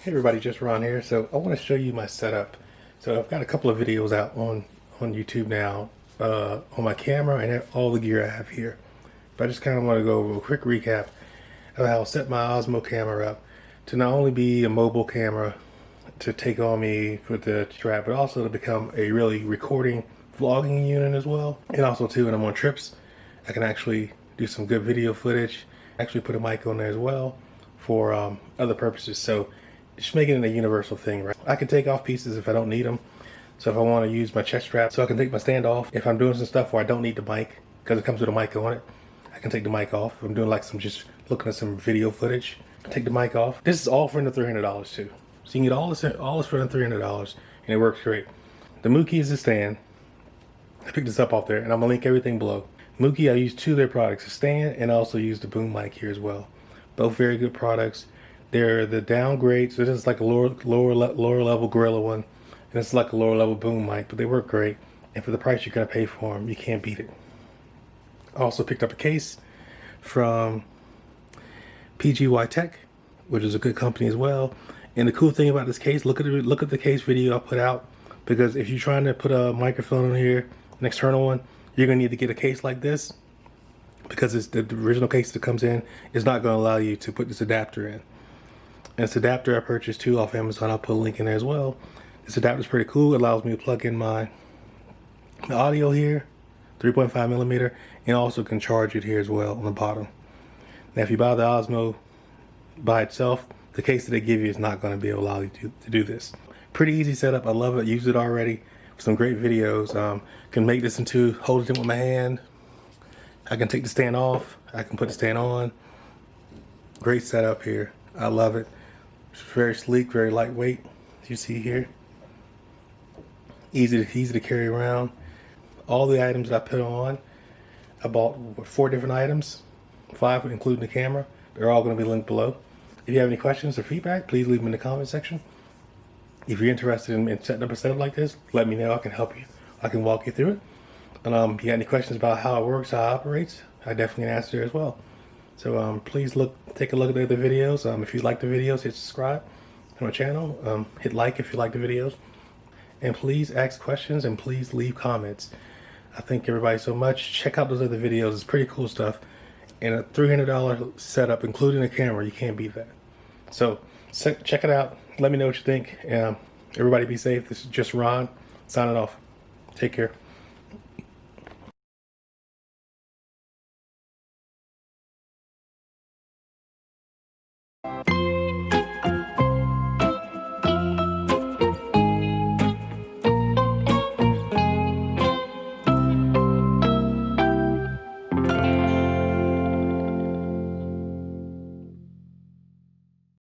Hey everybody, just Ron here. So I want to show you my setup. So I've got a couple of videos out on YouTube now on my camera and all the gear I have here. But I just kind of want to go over a quick recap of how I set my Osmo camera up to not only be a mobile camera to take on me with the strap, but also to become a really recording, vlogging unit as well. And also too, when I'm on trips, I can actually do some good video footage. Actually put a mic on there as well for other purposes. So just making it a universal thing, right? I can take off pieces if I don't need them. So if I want to use my chest strap, so I can take my stand off. If I'm doing some stuff where I don't need the mic, because it comes with a mic on it, I can take the mic off. If I'm doing like just looking at some video footage, take the mic off. This is all for under $300 too. So you can get all this for under $300 and it works great. The Mookie is the stand. I picked this up off there and I'm gonna link everything below. Mookie, I use two of their products, a stand and I also use the boom mic here as well. Both very good products. They're the downgrade, so this is like a lower level Gorilla one, and this is like a lower level boom mic, but they work great. And for the price you're gonna pay for them, you can't beat it. I also picked up a case from DJI Tech, which is a good company as well. And the cool thing about this case, look at the case video I put out, because if you're trying to put a microphone on here, an external one, you're gonna need to get a case like this, because it's the original case that comes in is not gonna allow you to put this adapter in. And this adapter I purchased too off Amazon. I'll put a link in there as well. This adapter is pretty cool. It allows me to plug in my audio here, 3.5 millimeter, and also can charge it here as well on the bottom. Now, if you buy the Osmo by itself, the case that they give you is not going to be able to allow you to do this. Pretty easy setup. I love it. Used it already. Some great videos. Can make this into hold it in with my hand. I can take the stand off. I can put the stand on. Great setup here. I love it. It's very sleek, very lightweight, as you see here. Easy to carry around. All the items that I put on, I bought 4 different items, 5 including the camera. They're all going to be linked below. If you have any questions or feedback, please leave them in the comment section. If you're interested in setting up a setup like this, let me know. I can help you. I can walk you through it. And if you got any questions about how it works, how it operates, I definitely can answer as well. So please take a look at the other videos. If you like the videos, hit subscribe to my channel. Hit like if you like the videos. And please ask questions and please leave comments. I thank everybody so much. Check out those other videos. It's pretty cool stuff. And a $300 setup, including a camera, you can't beat that. So check it out. Let me know what you think. Everybody be safe. This is just Ron signing off. Take care.